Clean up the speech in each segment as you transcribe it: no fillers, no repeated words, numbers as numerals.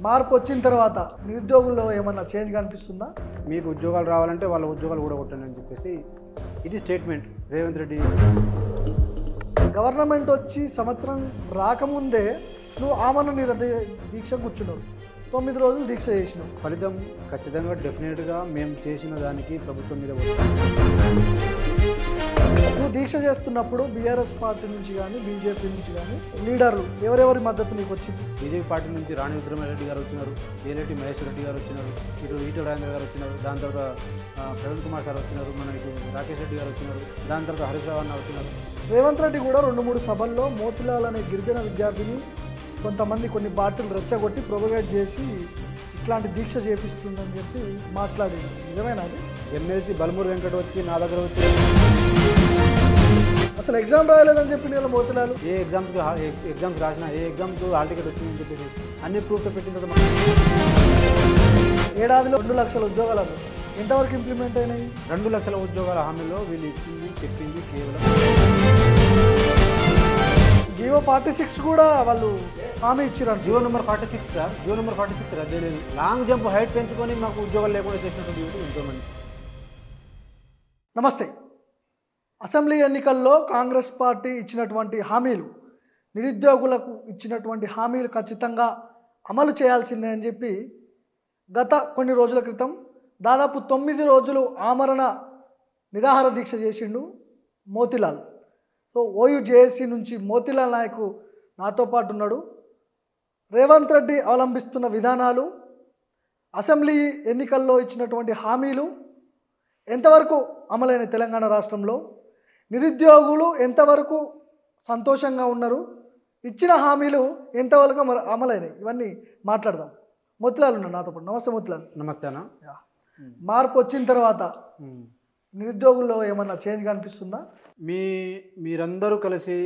మార్పు వచ్చిన తర్వాత నిరుద్యోగుల్లో ఏమన్నా చేంజ్ కనిపిస్తుందా? మీకు ఉద్యోగాలు రావాలంటే వాళ్ళ ఉద్యోగాలు ఊడగొట్టండి అని చెప్పేసి ఇది స్టేట్మెంట్ రేవంత్ రెడ్డి. గవర్నమెంట్ వచ్చి సంవత్సరం రాకముందే నువ్వు ఆమరణ నిరాహార దీక్ష కూర్చున్నావు, 9 రోజులు దీక్ష చేసినావు. ఫలితం ఖచ్చితంగా డెఫినెట్గా మేము చేసిన దానికి ప్రభుత్వం మీద నువ్వు దీక్ష చేస్తున్నప్పుడు బీఆర్ఎస్ పార్టీ నుంచి కానీ బీజేపీ నుంచి కానీ లీడర్లు ఎవరెవరి మద్దతు నీకు వచ్చింది? బీజేపీ పార్టీ నుంచి రాణి విక్రమారెడ్డి గారు వచ్చినారు, ఏలేటి మహేశ్వర రెడ్డి గారు వచ్చినారు, ఈటల రాజేంద్ర గారు వచ్చినారు, దాని తర్వాత ప్రవీణ్ కుమార్ సార్ వచ్చినారు, మనకి రాకేష్ రెడ్డి గారు వచ్చినారు, దాని తర్వాత హరీష్ రావు అన్న వచ్చినారు. రేవంత్ రెడ్డి కూడా 2-3 సభల్లో మోతిలాల్ అనే గిరిజన విద్యార్థిని కొంతమంది కొన్ని పార్టీలు రెచ్చగొట్టి ప్రొపగేట్ చేసి ఇట్లాంటి దీక్ష చేపిస్తుందని చెప్పి మాట్లాడేది నిజమేనా? అది ఎమ్మెల్సీ బలమూరు వెంకట వచ్చి నా దగ్గర వచ్చి అసలు ఎగ్జామ్ రాయలేదని చెప్పి నేను మోతిలాల్ ఏ ఎగ్జామ్స్ రాసినా ఏ ఎగ్జామ్స్ హాల్ టికెట్ వచ్చిందని చెప్పేసి అన్ని ప్రూఫ్తో పెట్టిన తర్వాత ఏడాదిలో 2 లక్షల ఉద్యోగాలు ఎంతవరకు ఇంప్లిమెంట్ అయినాయి? 2 లక్షల ఉద్యోగాల హామీలో వీళ్ళు ఇచ్చింది చెప్పింది కేవలం జియో 46 కూడా వాళ్ళు హామీ ఇచ్చారు. Jio number 46 sir, Jio number 46 రద్దే లేదు. లాంగ్ జంప్ హైట్ పెంచుకొని మాకు ఉద్యోగాలు లేకుండా చేసినటువంటి యువత ఎంతోమంది. నమస్తే. అసెంబ్లీ ఎన్నికల్లో కాంగ్రెస్ పార్టీ ఇచ్చినటువంటి హామీలు, నిరుద్యోగులకు ఇచ్చినటువంటి హామీలు ఖచ్చితంగా అమలు చేయాల్సిందే అని చెప్పి గత కొన్ని రోజుల క్రితం దాదాపు 9 రోజులు ఆమరణ నిరాహార దీక్ష చేసిండు మోతిలాల్. సో ఓయూజేఏసీ నుంచి మోతిలాల్ నాయక్ నాతో పాటు ఉన్నాడు. రేవంత్ రెడ్డి అవలంబిస్తున్న విధానాలు, అసెంబ్లీ ఎన్నికల్లో ఇచ్చినటువంటి హామీలు ఎంతవరకు అమలైన తెలంగాణ రాష్ట్రంలో, నిరుద్యోగులు ఎంతవరకు సంతోషంగా ఉన్నారు, ఇచ్చిన హామీలు ఎంతవరకు అమలైనాయి, ఇవన్నీ మాట్లాడదాం. మోతిలాల్ ఉన్నాడు నాతో పాటు. నమస్తే మోతిలాల్. నమస్తే అన్న. మార్పు వచ్చిన తర్వాత నిరుద్యోగుల్లో ఏమన్నా చేంజ్ కనిపిస్తుందా? మీరందరూ కలిసి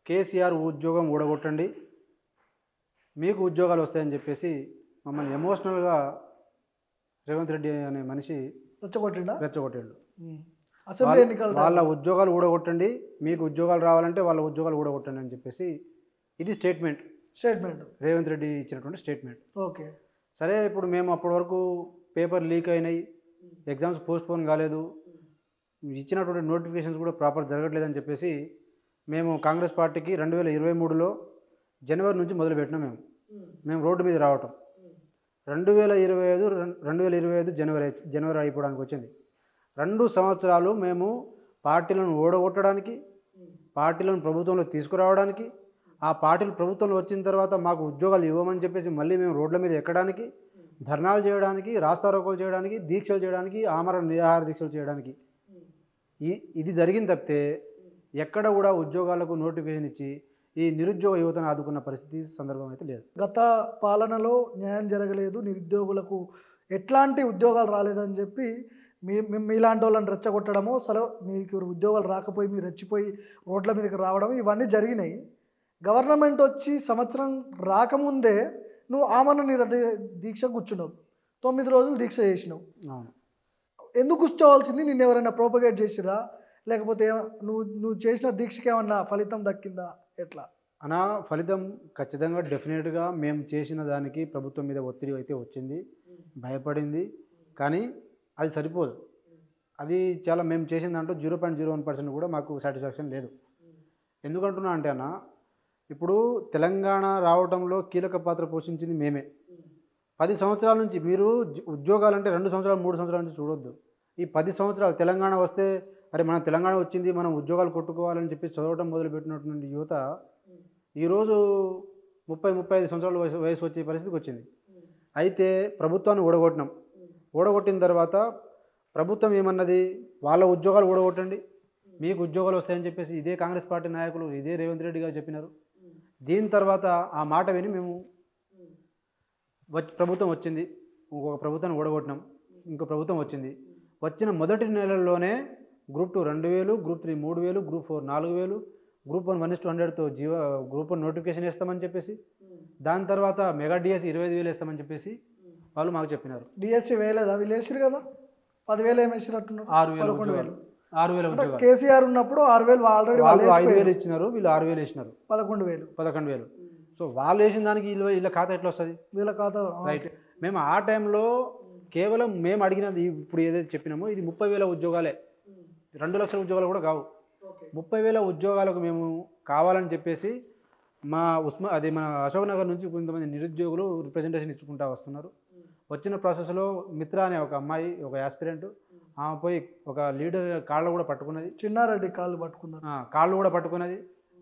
కేసీఆర్ ఉద్యోగం ఊడగొట్టండి, మీకు ఉద్యోగాలు వస్తాయని చెప్పేసి మమ్మల్ని ఎమోషనల్గా రేవంత్ రెడ్డి అనే మనిషి రెచ్చగొట్టాడు. అసెంబ్లీ ఎన్నికలు వాళ్ళ ఉద్యోగాలు ఊడగొట్టండి, మీకు ఉద్యోగాలు రావాలంటే వాళ్ళ ఉద్యోగాలు ఊడగొట్టండి అని చెప్పేసి ఇది స్టేట్మెంట్ రేవంత్ రెడ్డి ఇచ్చినటువంటి స్టేట్మెంట్. ఓకే, సరే. ఇప్పుడు మేము అప్పటి వరకు పేపర్ లీక్ అయినాయి, ఎగ్జామ్స్ పోస్ట్పోన్ కాలేదు, ఇచ్చినటువంటి నోటిఫికేషన్స్ కూడా ప్రాపర్ జరగట్లేదని చెప్పేసి మేము కాంగ్రెస్ పార్టీకి 2023లో జనవరి నుంచి మొదలుపెట్టినాం. మేము రోడ్డు మీద రావటం 2025 జనవరి అయిపోవడానికి వచ్చింది. 2 సంవత్సరాలు మేము పార్టీలను ఓడగొట్టడానికి, పార్టీలను ప్రభుత్వంలో తీసుకురావడానికి, ఆ పార్టీలు ప్రభుత్వంలో వచ్చిన తర్వాత మాకు ఉద్యోగాలు ఇవ్వమని చెప్పేసి మళ్ళీ మేము రోడ్ల మీద ఎక్కడానికి, ధర్నాలు చేయడానికి, రాస్తారోకోలు చేయడానికి, దీక్షలు చేయడానికి, ఆమరణ నిరాహార దీక్షలు చేయడానికి ఇది జరిగింది తప్పితే ఎక్కడ కూడా ఉద్యోగాలకు నోటిఫికేషన్ ఇచ్చి ఈ నిరుద్యోగ యువతను ఆదుకున్న పరిస్థితి సందర్భం అయితే లేదు. గత పాలనలో న్యాయం జరగలేదు, నిరుద్యోగులకు ఎట్లాంటి ఉద్యోగాలు రాలేదని చెప్పి మీలాంటి వాళ్ళని రెచ్చగొట్టడము, అసలు మీకు ఉద్యోగాలు రాకపోయి మీరు రెచ్చిపోయి రోడ్ల మీదకి రావడం, ఇవన్నీ జరిగినాయి. గవర్నమెంట్ వచ్చి సంవత్సరం రాకముందే నువ్వు ఆమరణ నిరాహార దీక్ష కూర్చున్నావు, 9 రోజులు దీక్ష చేసినావు. ఎందుకు కూర్చోవాల్సింది? నిన్ను ఎవరైనా ప్రోపగేట్ చేసిరా, లేకపోతే నువ్వు చేసిన దీక్షకి ఏమన్నా ఫలితం దక్కిందా? ఎట్లా అనా? ఫలితం ఖచ్చితంగా డెఫినెట్గా మేము చేసిన దానికి ప్రభుత్వం మీద ఒత్తిడి అయితే వచ్చింది, భయపడింది. కానీ అది సరిపోదు. అది చాలా మేము చేసిన దాంట్లో 0.01% కూడా మాకు సాటిస్ఫాక్షన్ లేదు. ఎందుకంటున్నా అంటే అన్న, ఇప్పుడు తెలంగాణ రావడంలో కీలక పాత్ర పోషించింది మేమే. 10 సంవత్సరాల నుంచి మీరు ఉద్యోగాలంటే 2 సంవత్సరాలు 3 సంవత్సరాల నుంచి చూడొద్దు. ఈ 10 సంవత్సరాలు తెలంగాణ వస్తే అరే మన తెలంగాణ వచ్చింది, మనం ఉద్యోగాలు కొట్టుకోవాలని చెప్పి చదవటం మొదలుపెట్టినటువంటి యువత ఈరోజు 30-35 సంవత్సరాల వయసు వచ్చే పరిస్థితికి వచ్చింది. అయితే ప్రభుత్వాన్ని ఓడగొట్టిన తర్వాత ప్రభుత్వం ఏమన్నది, వాళ్ళ ఉద్యోగాలు ఓడగొట్టండి, మీకు ఉద్యోగాలు వస్తాయని చెప్పేసి ఇదే కాంగ్రెస్ పార్టీ నాయకులు, ఇదే రేవంత్ రెడ్డి గారు చెప్పినారు. దీని తర్వాత ఆ మాట విని మేము ప్రభుత్వం వచ్చింది, ఇంకొక ప్రభుత్వాన్ని ఓడగొట్టినాం, ఇంకో ప్రభుత్వం వచ్చింది. వచ్చిన మొదటి నెలల్లోనే గ్రూప్ 2 2000, గ్రూప్ 3 3000, గ్రూప్ 4 4000, గ్రూప్ 1 1:100తో గ్రూప్ 1 నోటిఫికేషన్ వేస్తామని చెప్పేసి, దాని తర్వాత మెగా డిఎస్సి 25,000 వేస్తామని చెప్పేసి వాళ్ళు మాకు చెప్పినారు. డిఎస్సి వేయలేదా? వీళ్ళు వేసారు కదా, 10,000 ఏమి వేసినట్టున్నారు, 6,000. కేసీఆర్ ఉన్నప్పుడు 6,000 ఆల్రెడీ 5,000 ఇచ్చినారు, వీళ్ళు 6,000 వేసినారు, 11,000. సో వాళ్ళు వేసిన దానికి వీళ్ళ ఖాతా ఎట్లా వస్తుంది? వీళ్ళ ఖాతా రైట్. మేము ఆ టైంలో కేవలం మేము అడిగినది ఇప్పుడు ఏదైతే చెప్పినామో ఇది 30,000 ఉద్యోగాలే, 2 లక్షల ఉద్యోగాలు కూడా కావు. 30,000 ఉద్యోగాలకు మేము కావాలని చెప్పేసి మన అశోక్ నగర్ నుంచి కొంతమంది నిరుద్యోగులు రిప్రజెంటేషన్ ఇచ్చుకుంటూ వస్తున్నారు. వచ్చిన ప్రాసెస్లో మిత్ర అనే ఒక అమ్మాయి, ఒక యాస్పిరెంట్, ఆమె పోయి ఒక లీడర్ కాళ్ళు కూడా పట్టుకున్నది, చిన్నారెడ్డి కాళ్ళు పట్టుకున్నారు, కాళ్ళు కూడా పట్టుకున్నది,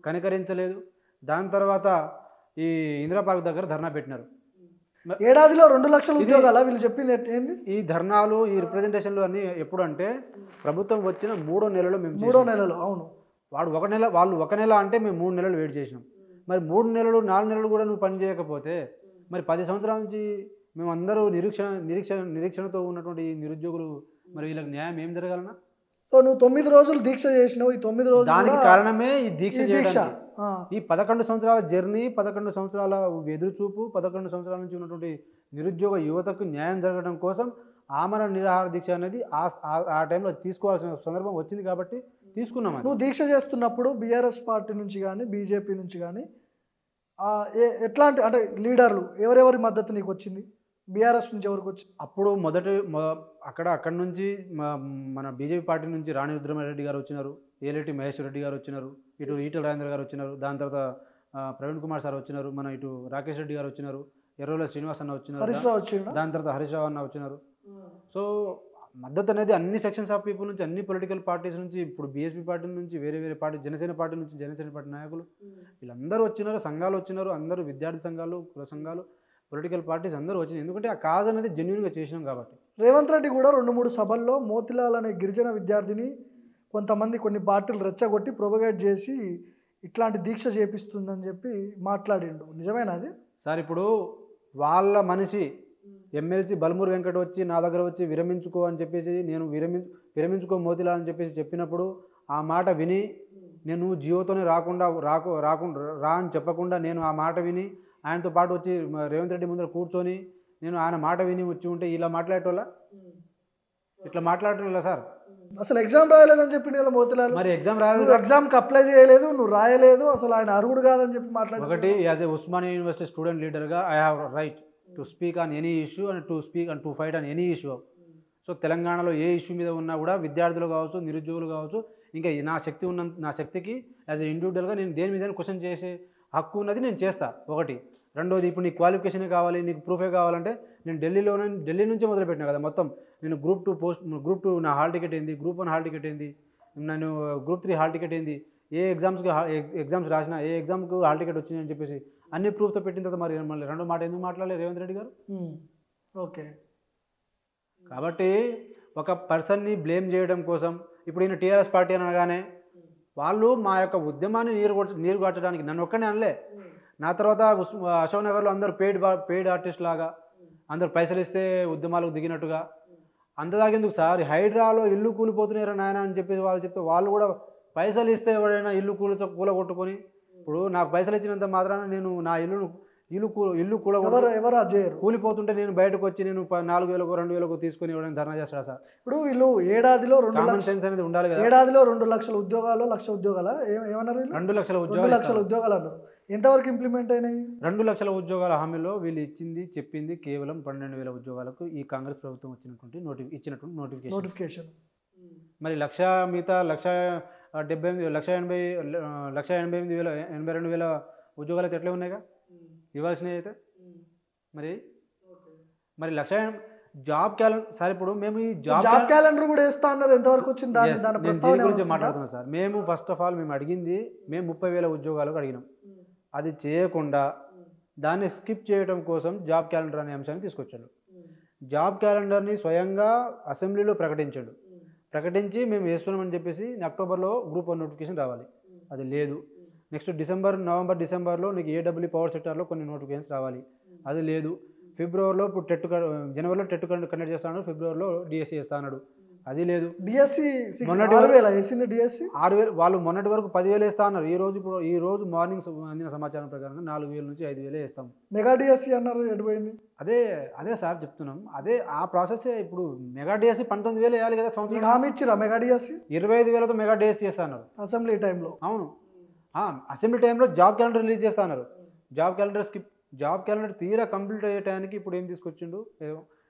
కనికరించలేదు. దాని తర్వాత ఈ ఇందిరా పార్క్ దగ్గర ధర్నా పెట్టినారు. ఏడాదిలో 2 లక్షల ఉద్యోగాల వీళ్ళు చెప్పింది ఏంది? ఈ ధర్నాలు, ఈ రిప్రజెంటేషన్లు అన్నీ ఎప్పుడు అంటే ప్రభుత్వం వచ్చిన 3వ నెలలో మేము 3వ నెలలో. అవును, వాళ్ళు 1 నెల అంటే మేము 3 నెలలు వెయిట్ చేసినాం. మరి 3 నెలలు 4 నెలలు కూడా నువ్వు పని చేయకపోతే మరి 10 సంవత్సరాల నుంచి మేము అందరూ నిరీక్షణతో ఉన్నటువంటి నిరుద్యోగులు, మరి వీళ్ళకి న్యాయం ఏం జరగాలన్నా? సో నువ్వు 9 రోజులు దీక్ష చేసినావు. ఈ 9 రోజులు దానికి కారణమే ఈ దీక్ష. ఈ 11 సంవత్సరాల జర్నీ, 11 సంవత్సరాల ఎదురుచూపు, 11 సంవత్సరాల నుంచి ఉన్నటువంటి నిరుద్యోగ యువతకు న్యాయం జరగడం కోసం ఆమరణ నిరాహార దీక్ష అనేది ఆ టైంలో తీసుకోవాల్సిన సందర్భం వచ్చింది కాబట్టి తీసుకున్నాం. నువ్వు దీక్ష చేస్తున్నప్పుడు బీఆర్ఎస్ పార్టీ నుంచి కానీ బీజేపీ నుంచి కానీ ఎట్లాంటి అంటే లీడర్లు ఎవరెవరి మద్దతు నీకు వచ్చింది? బీఆర్ఎస్ నుంచి ఎవరికి వచ్చింది? అప్పుడు అక్కడ నుంచి మన బీజేపీ పార్టీ నుంచి రాణి రుద్రమారెడ్డి గారు వచ్చినారు, ఏలేటి మహేశ్వర్ రెడ్డి గారు వచ్చినారు, ఇటు ఈటల రాజేంద్ర గారు వచ్చినారు, దాని తర్వాత ప్రవీణ్ కుమార్ సార్ వచ్చినారు, మన ఇటు రాకేష్ రెడ్డి గారు వచ్చినారు, ఎర్రోల శ్రీనివాస్ అన్న వచ్చినారు, దాని తర్వాత హరీష్ రావు అన్న వచ్చినారు. సో మద్దతు అనేది అన్ని సెక్షన్స్ ఆఫ్ పీపుల్ నుంచి, అన్ని పొలిటికల్ పార్టీస్ నుంచి, ఇప్పుడు బీఎస్పీ పార్టీ నుంచి, వేరే పార్టీ, జనసేన పార్టీ నుంచి, జనసేన పార్టీ నాయకులు వీళ్ళందరూ వచ్చినారు, సంఘాలు వచ్చినారు, అందరూ విద్యార్థి సంఘాలు, కుల సంఘాలు, పొలిటికల్ పార్టీస్ అందరూ వచ్చినాయి. ఎందుకంటే ఆ కాజ్ అనేది జెన్యున్గా చేసినాం కాబట్టి. రేవంత్ రెడ్డి కూడా 2-3 సభల్లో మోతిలాల్ అనే గిరిజన విద్యార్థిని కొన్ని పార్టీలు రెచ్చగొట్టి ప్రొపగేట్ చేసి ఇట్లాంటి దీక్ష చేపిస్తుందని చెప్పి మాట్లాడిండు. నిజమేనా అది? సార్, ఇప్పుడు వాళ్ళ మనిషి ఎమ్మెల్సీ బల్మూరు వెంకట వచ్చి నా దగ్గర వచ్చి విరమించుకో అని చెప్పేసి, నేను విరమించుకో మోతిలాల్ అని చెప్పేసి చెప్పినప్పుడు ఆ మాట విని నేను జియోతోనే రా అని చెప్పకుండా నేను ఆ మాట విని ఆయనతో పాటు వచ్చి రేవంత్ రెడ్డి ముందర కూర్చొని నేను ఆయన మాట విని వచ్చి ఉంటే ఇలా మాట్లాడేటోళ్ళ? ఇట్లా మాట్లాడటం సార్. అసలు ఎగ్జామ్ రాయలేదని చెప్పింది కదా మోతిలాల్. మరి ఎగ్జామ్ రాయలేదు, ఎగ్జామ్కి అప్లై చేయలేదు, నువ్వు రాయలేదు, అసలు ఆయన అర్హుడు కాదని చెప్పి మాట్లాడు. ఒకటి, as a Osmania university student లీడర్గా I have right to speak on any issue and to fight on any issue. So తెలంగాణలో ఏ ఇష్యూ మీద ఉన్నా కూడా విద్యార్థులు కావచ్చు, నిరుద్యోగులు కావచ్చు, ఇంకా నా శక్తికి యాజ్ ఏ ఇండివిజువల్గా నేను దేని మీద క్వశ్చన్ చేసే హక్కు ఉన్నది, నేను చేస్తా. ఒకటి. రెండోది, ఇప్పుడు నీకు క్వాలిఫికేషనే కావాలి, నీకు ప్రూఫే కావాలంటే నేను ఢిల్లీ నుంచే మొదలుపెట్టినా కదా మొత్తం. నేను గ్రూప్ 2 నా హాల్ టికెట్ ఏంది, గ్రూప్ 1 హాల్ టికెట్ ఏంది, నేను గ్రూప్ 3 హాల్ టికెట్ ఏంది, ఏ ఎగ్జామ్స్ రాసినా, ఏ ఎగ్జామ్కి హాల్ టికెట్ వచ్చింది అని చెప్పేసి అన్ని ప్రూఫ్తో పెట్టిన తర్వాత మరి మళ్ళీ రెండో మాట ఎందుకు మాట్లాడలేదు రేవంత్ రెడ్డి గారు? ఓకే. కాబట్టి ఒక పర్సన్ని బ్లేమ్ చేయడం కోసం ఇప్పుడు ఈయన టీఆర్ఎస్ పార్టీ అని అనగానే వాళ్ళు మా యొక్క ఉద్యమాన్ని నీరుగార్చడానికి నన్ను ఒక్కనే అనలే. నా తర్వాత అశోక్ నగర్లో అందరూ పెయిడ్ ఆర్టిస్ట్ లాగా అందరూ పైసలు ఇస్తే ఉద్యమాలకు దిగినట్టుగా అంతదాగేందుకు సార్? హైడ్రాలో ఇల్లు కూలిపోతున్నారా నాయన అని చెప్పేసి వాళ్ళు చెప్తే వాళ్ళు కూడా పైసలు ఇస్తే ఎవరైనా ఇల్లు కూలగొట్టుకొని, ఇప్పుడు నాకు పైసలు ఇచ్చినంత మాత్రాన నేను నా ఇల్లు కూలిపోతుంటే నేను బయటకు వచ్చి నేను 4,000 2,000 తీసుకొని ఎవరైనా ధర్నా చేస్తారా సార్? ఇప్పుడు వీళ్ళు ఏడాదిలో 2 లక్షల సెన్స్ అనేది ఉండాలి కదా. ఏడాదిలో 2 లక్షల ఉద్యోగాలు, 1 లక్ష ఉద్యోగాలు ఏమన్నారు? 2 లక్షల ఉద్యోగాలు అన్నారు. ఎంతవరకు ఇంప్లిమెంట్ అయినాయి? 2 లక్షల ఉద్యోగాల హామీలో వీళ్ళు చెప్పింది కేవలం 12,000 ఉద్యోగాలకు ఈ కాంగ్రెస్ ప్రభుత్వం ఇచ్చినటువంటి నోటిఫికేషన్. మరి మిగతా 1,82,000 ఉద్యోగాలు అయితే ఎట్లా ఉన్నాయిగా ఇవ్వాల్సినవి అయితే. మరి జాబ్ క్యాలెండర్ సార్, ఇప్పుడు మేము ఈ జాబ్ క్యాలెండర్ కూడా వేస్తా అన్నారు, ఎంతవరకు వచ్చింది? దీని గురించి మాట్లాడుతున్నాం సార్. మేము ఫస్ట్ ఆఫ్ ఆల్ మేము అడిగింది 30,000 ఉద్యోగాలకు అడిగినాం. అది చేయకుండా దాన్ని స్కిప్ చేయడం కోసం జాబ్ క్యాలెండర్ అనే అంశాన్ని తీసుకొచ్చాడు. జాబ్ క్యాలెండర్ని స్వయంగా అసెంబ్లీలో ప్రకటించి మేము వేస్తున్నామని చెప్పేసి అక్టోబర్లో గ్రూప్ 1 నోటిఫికేషన్ రావాలి, అది లేదు. నెక్స్ట్ నవంబర్ డిసెంబర్లో నీకు ఏడబ్ల్యూ పవర్ సెక్టార్లో కొన్ని నోటిఫికేషన్స్ రావాలి, అది లేదు. ఫిబ్రవరిలో ఇప్పుడు జనవరిలో టెట్ కండక్ట్ చేస్తాడు, ఫిబ్రవరిలో డిఎస్సి చేస్తా అన్నాడు, అది లేదు. డిఎస్సి 6,000 వాళ్ళు మొన్నటి వరకు 10,000 వేస్తా అన్నారు. ఈ రోజు మార్నింగ్ అందిన సమాచారం ప్రకారంగా 4,000 నుంచి 5,000 వేస్తాం. మెగా డిఎస్సి అన్నారు, ఎడిపోయింది. అదే సార్ చెప్తున్నాం, అదే ఆ ప్రాసెస్. ఇప్పుడు మెగా డిఎస్సి 19,000 వేయాలి కదా సంవత్సరం. హామీ ఇచ్చిరా మెగా డిఎస్సి? 25,000తో మెగా డిఎస్సి చేస్తా అన్నారు అసెంబ్లీ టైంలో. అవును, అసెంబ్లీ టైంలో జాబ్ క్యాలెండర్ రిలీజ్ చేస్తా అన్నారు. జాబ్ క్యాలెండర్ తీరా కంప్లీట్ అయ్యేటానికి ఇప్పుడు ఏం తీసుకొచ్చిండు,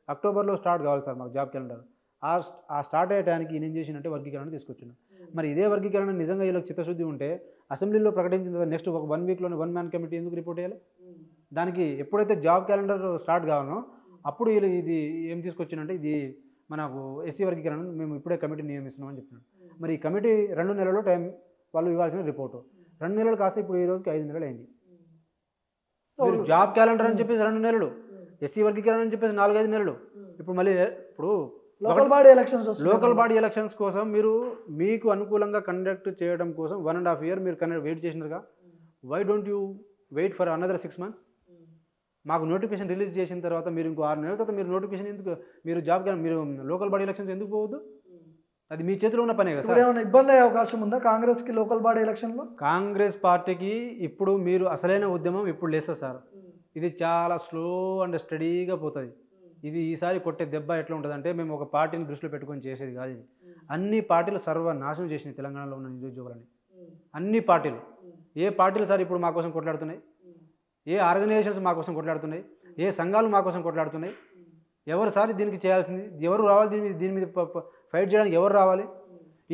అక్టోబర్లో స్టార్ట్ కావాలి సార్ మాకు జాబ్ క్యాలెండర్. ఆ స్టార్ట్ అయ్యేటానికి ఈయన ఏం చేసిండంటే వర్గీకరణ తీసుకొచ్చిండు. మరి ఇదే వర్గీకరణ నిజంగా వీళ్ళకి చిత్తశుద్ధి ఉంటే అసెంబ్లీలో ప్రకటించిన తర్వాత నెక్స్ట్ ఒక 1 వీక్లోనే 1 మ్యాన్ కమిటీ ఎందుకు రిపోర్ట్ చేయాలి? దానికి ఎప్పుడైతే జాబ్ క్యాలెండర్ స్టార్ట్ కావాలో అప్పుడు వీళ్ళు ఇది ఏం తీసుకొచ్చిందంటే ఇది మనకు ఎస్సీ వర్గీకరణ మేము ఇప్పుడే కమిటీ నియమిస్తున్నామని చెప్తున్నాడు. మరి ఈ కమిటీ 2 నెలల్లో టైం వాళ్ళు ఇవ్వాల్సిన రిపోర్టు 2 నెలలు కాస్త ఇప్పుడు ఈ రోజుకి 5 నెలలు అయింది. జాబ్ క్యాలెండర్ అని చెప్పేసి 2 నెలలు, ఎస్సీ వర్గీకరణ అని చెప్పేసి 4-5 నెలలు. ఇప్పుడు మళ్ళీ ఇప్పుడు లోకల్ బాడీ ఎలక్షన్స్ కోసం మీకు అనుకూలంగా కండక్ట్ చేయడం కోసం 1.5 year మీరు వెయిట్ చేసినారుగా. Why don't you wait for another 6 months? మాకు నోటిఫికేషన్ రిలీజ్ చేసిన తర్వాత మీరు ఇంకో 6 నెలల తర్వాత మీరు నోటిఫికేషన్ ఎందుకు, మీరు లోకల్ బాడీ ఎలక్షన్స్ ఎందుకు పోవద్దు? అది మీ చేతిలో ఉన్న పనే కదా సార్. ఏమైనా ఇబ్బంది అయ్యే అవకాశం ఉందా కాంగ్రెస్కి లోకల్ బాడీ ఎలక్షన్లో? కాంగ్రెస్ పార్టీకి ఇప్పుడు మీరు అసలైన ఉద్యమం ఇప్పుడు లేస్తుంది సార్. ఇది చాలా స్లో అండ్ స్టడీగా పోతుంది. ఇది ఈసారి కొట్టే దెబ్బ ఎట్లా ఉంటుంది అంటే మేము ఒక పార్టీని దృష్టిలో పెట్టుకొని చేసేది కాదు. ఇది అన్ని పార్టీలు సర్వనాశనం చేసినాయి తెలంగాణలో ఉన్న నిరుద్యోగులని. అన్ని పార్టీలు, ఏ పార్టీలు సార్ ఇప్పుడు మా కోసం కొట్లాడుతున్నాయి? ఏ ఆర్గనైజేషన్స్ మా కోసం కొట్లాడుతున్నాయి? ఏ సంఘాలు మా కోసం కొట్లాడుతున్నాయి? ఎవరు సార్ దీనికి చేయాల్సింది? ఎవరు రావాలి దీని మీద ఫైట్ చేయడానికి? ఎవరు రావాలి?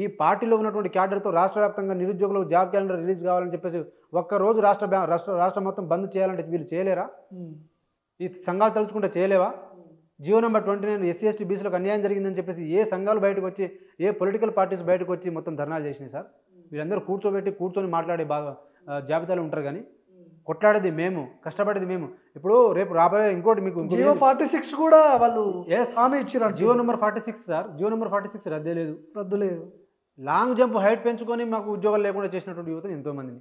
ఈ పార్టీలో ఉన్నటువంటి క్యాడర్తో రాష్ట్ర వ్యాప్తంగా నిరుద్యోగులకు జాబ్ క్యాలెండర్ రిలీజ్ కావాలని చెప్పేసి ఒక్కరోజు రాష్ట్రం మొత్తం బంద్ చేయాలంటే వీళ్ళు చేయలేరా? ఈ సంఘాలు తలుచుకుంటే చేయలేవా? జియో నెంబర్ 29 ఎస్సీ ఎస్టీ బీసీలకు అన్యాయం జరిగిందని చెప్పేసి ఏ సంఘాలు బయటకు వచ్చి, ఏ పొలిటికల్ పార్టీస్ బయటకు వచ్చి మొత్తం ధర్నాలు చేసినాయి సార్? వీళ్ళందరూ కూర్చొని మాట్లాడే జాబితాలు ఉంటారు, కానీ కొట్లాడేది మేము, కష్టపడేది మేము. ఇప్పుడు రేపు రాబోయే ఇంకోటి మీకు జియో 46 కూడా వాళ్ళు హామీ ఇచ్చారు. Jio number 46 sir, Jio number 46 రద్దు లేదు. లాంగ్ జంప్ హైట్ పెంచుకొని మాకు ఉద్యోగాలు లేకుండా చేసినటువంటి యువతను ఎంతోమందిని.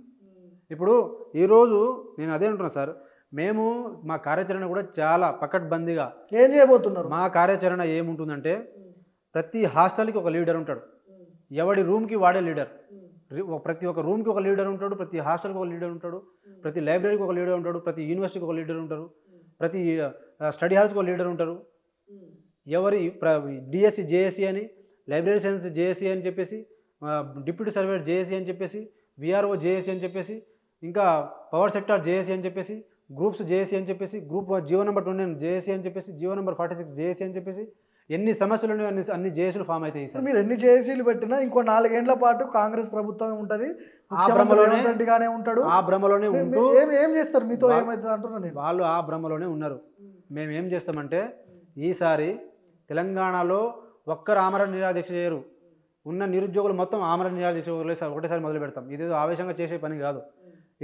ఇప్పుడు ఈరోజు నేను అదే అంటున్నాను సార్, మేము మా కార్యాచరణ కూడా చాలా పకడ్బందీగా ఏం చేయబోతున్నారు. మా కార్యాచరణ ఏముంటుందంటే ప్రతి హాస్టల్కి ఒక లీడర్ ఉంటాడు, ఎవడి రూమ్కి వాడే లీడర్. ప్రతి ఒక్క రూమ్కి ఒక లీడర్ ఉంటాడు, ప్రతి హాస్టల్కి ఒక లీడర్ ఉంటాడు, ప్రతి లైబ్రరీకి ఒక లీడర్ ఉంటాడు, ప్రతి యూనివర్సిటీకి ఒక లీడర్ ఉంటారు, ప్రతి స్టడీ హాల్స్కి ఒక లీడర్ ఉంటారు. ఎవరి డిఎస్సి జేఎస్సి అని, లైబ్రరీ సైన్స్ జేఎస్సి అని చెప్పేసి, డిప్యూటీ సర్వేయర్ జేఎస్సి అని చెప్పేసి, విఆర్ఓ జేఎస్సి అని చెప్పేసి, ఇంకా పవర్ సెక్టార్ జేఎస్సి అని చెప్పేసి, గ్రూప్స్ జేఎస్సి అని చెప్పేసి, గ్రూప్ జియో నెంబర్ 29 జేఎస్సి అని చెప్పేసి, జియో నెంబర్ 46 జేఎస్సి అని చెప్పేసి, ఎన్ని సమస్యలు అన్ని జేఏసీలు ఫామ్ అవుతాయి సార్. మీరు ఎన్ని జేఏసీలు పెట్టినా ఇంకో 4 ఏళ్ల పాటు కాంగ్రెస్ ప్రభుత్వం ఉంటుంది, రెడ్డిగానే ఉంటాడు. ఆ భ్రమలోనే ఉంటూ ఏం చేస్తారు? మీతో ఏమవుతుంది అంటున్నా నేను. వాళ్ళు ఆ భ్రమలోనే ఉన్నారు. మేము ఏం చేస్తామంటే ఈసారి తెలంగాణలో ఒక్కరు ఆమరణ నిరాదీక్ష చేయరు, ఉన్న నిరుద్యోగులు మొత్తం ఆమరణ నిరాదీక్ష ఒకటేసారి మొదలు పెడతాం. ఇదేదో ఆవేశంగా చేసే పని కాదు.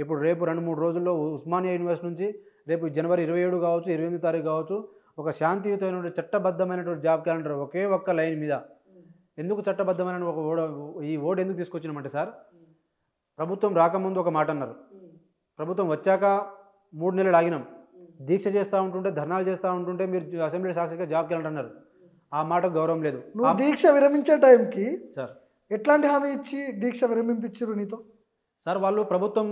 ఇప్పుడు రేపు 2-3 రోజుల్లో ఉస్మానియా యూనివర్సిటీ నుంచి రేపు జనవరి 27 కావచ్చు, 28 తారీఖు కావచ్చు, ఒక శాంతియుతమైన చట్టబద్ధమైనటువంటి జాబ్ క్యాలెండర్ ఒకే ఒక్క లైన్ మీద. ఎందుకు చట్టబద్ధమైన ఈ ఓడ్ ఎందుకు తీసుకొచ్చినామంటే సార్, ప్రభుత్వం రాకముందు ఒక మాట అన్నారు, ప్రభుత్వం వచ్చాక 3 నెలలు ఆగినాం, దీక్ష చేస్తూ ఉంటుంటే, ధర్నాలు చేస్తూ ఉంటుంటే మీరు అసెంబ్లీ సాక్షిగా జాబ్ క్యాలెండర్ అన్నారు. ఆ మాటకు గౌరవం లేదు. నువ్వు దీక్ష విరమించే టైంకి సార్ ఎట్లాంటి హామీ ఇచ్చి దీక్ష విరమించారు నీతో? సార్ వాళ్ళు ప్రభుత్వం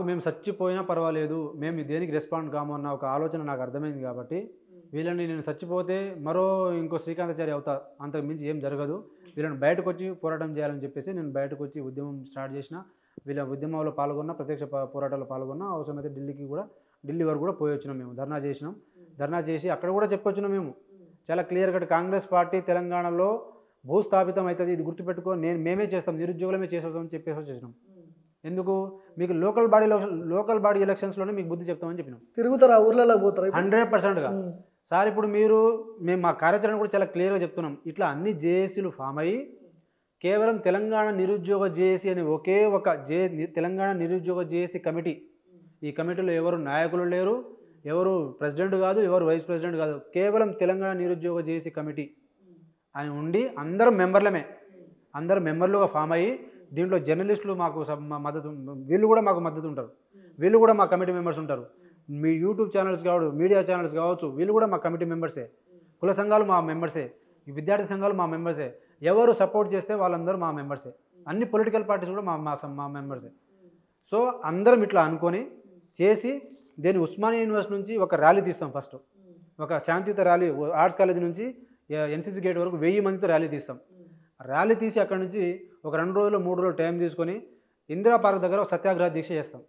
మేము చచ్చిపోయినా పర్వాలేదు, మేము దేనికి రెస్పాండ్ కాము అన్న ఒక ఆలోచన నాకు అర్థమైంది. కాబట్టి వీళ్ళని నేను చచ్చిపోతే ఇంకో శ్రీకాంతాచారి అవుతా, అంతకు మించి ఏం జరగదు, వీళ్ళని బయటకు వచ్చి పోరాటం చేయాలని చెప్పేసి నేను బయటకు వచ్చి ఉద్యమం స్టార్ట్ చేసిన. వీళ్ళ ఉద్యమంలో పాల్గొన్న, ప్రత్యక్ష పోరాటాల్లో పాల్గొన్న, అవసరమైతే ఢిల్లీ వరకు కూడా పోయి వచ్చినాం. మేము ధర్నా చేసి అక్కడ కూడా చెప్పొచ్చినాం. మేము చాలా క్లియర్ కట్ కాంగ్రెస్ పార్టీ తెలంగాణలో భూస్థాపితం అవుతుంది, ఇది గుర్తుపెట్టుకో, మేమే చేస్తాం, నిరుద్యోగులమే చేసేస్తామని చెప్పేసి వచ్చేసినాం. ఎందుకు? మీకు లోకల్ బాడీ ఎలక్షన్స్లోనే మీకు బుద్ధి చెప్తామని చెప్పినాం. తిరుగుతారా, ఊర్లలో పోతారా? 100%గా సార్. ఇప్పుడు మేము మా కార్యాచరణ కూడా చాలా క్లియర్గా చెప్తున్నాం. ఇట్లా అన్ని జేఏసీలు ఫామ్ అయ్యి కేవలం తెలంగాణ నిరుద్యోగ జేఏసీ అని ఒకే ఒక తెలంగాణ నిరుద్యోగ జేఏసీ కమిటీ. ఈ కమిటీలో ఎవరు నాయకులు లేరు, ఎవరు ప్రెసిడెంట్ కాదు, ఎవరు వైస్ ప్రెసిడెంట్ కాదు, కేవలం తెలంగాణ నిరుద్యోగ జేఏసీ కమిటీ అని ఉండి అందరం మెంబర్లుగా ఫామ్ అయ్యి, దీంట్లో జర్నలిస్టులు మాకు మద్దతు, వీళ్ళు కూడా మాకు మద్దతు ఉంటారు, వీళ్ళు కూడా మా కమిటీ మెంబర్స్ ఉంటారు. మీ యూట్యూబ్ ఛానల్స్ కావచ్చు, మీడియా ఛానల్స్ కావచ్చు, వీళ్ళు కూడా మా కమిటీ మెంబర్సే. కుల సంఘాలు మా మెంబర్సే, విద్యార్థి సంఘాలు మా మెంబర్సే. ఎవరు సపోర్ట్ చేస్తే వాళ్ళందరూ మా మెంబర్సే. అన్ని పొలిటికల్ పార్టీస్ కూడా మా మెంబర్సే. సో అందరం ఇట్లా అనుకొని చేసి దీన్ని ఉస్మానియా యూనివర్సిటీ నుంచి ఒక ర్యాలీ తీస్తాం. ఫస్ట్ ఒక శాంతియుత ర్యాలీ ఆర్ట్స్ కాలేజ్ నుంచి ఎన్సీసీ గేట్ వరకు 1000 మందితో ర్యాలీ తీస్తాం. ర్యాలీ తీసి అక్కడి నుంచి ఒక 2 రోజులు 3 రోజులు టైం తీసుకొని ఇందిరా పార్క్ దగ్గర సత్యాగ్రహ దీక్ష చేస్తాం.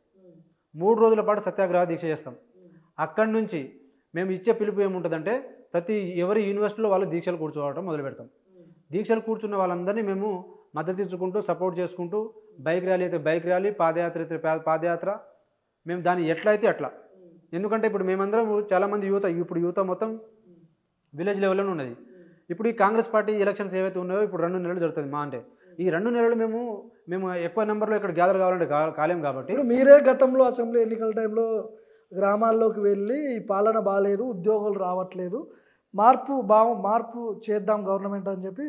3 రోజుల పాటు సత్యాగ్రహ దీక్ష చేస్తాం. అక్కడి నుంచి మేము ఇచ్చే పిలుపు ఏముంటుందంటే ప్రతి ఎవరి యూనివర్సిటీలో వాళ్ళు దీక్షలు కూర్చోవడం మొదలు పెడతాం. దీక్షలు కూర్చున్న వాళ్ళందరినీ మేము మద్దతు ఇచ్చుకుంటూ సపోర్ట్ చేసుకుంటూ బైక్ ర్యాలీ అయితే బైక్ ర్యాలీ, పాదయాత్ర అయితే పాదయాత్ర, మేము దాన్ని ఎట్లా అయితే అట్లా. ఎందుకంటే ఇప్పుడు మేమందరం చాలామంది యువత మొత్తం విలేజ్ లెవెల్లోనే ఉన్నది. ఇప్పుడు ఈ కాంగ్రెస్ పార్టీ ఎలక్షన్స్ ఏవైతే ఉన్నాయో ఇప్పుడు 2 నెలలు జరుగుతుంది మా అంటే. ఈ 2 నెలలు మేము ఎక్కువ నెంబర్లో ఇక్కడ గ్యాదర్ కావాలంటే కాలేం కాబట్టి ఇప్పుడు మీరే గతంలో అసెంబ్లీ ఎన్నికల టైంలో గ్రామాల్లోకి వెళ్ళి ఈ పాలన బాగాలేదు, ఉద్యోగాలు రావట్లేదు, మార్పు చేద్దాం గవర్నమెంట్ అని చెప్పి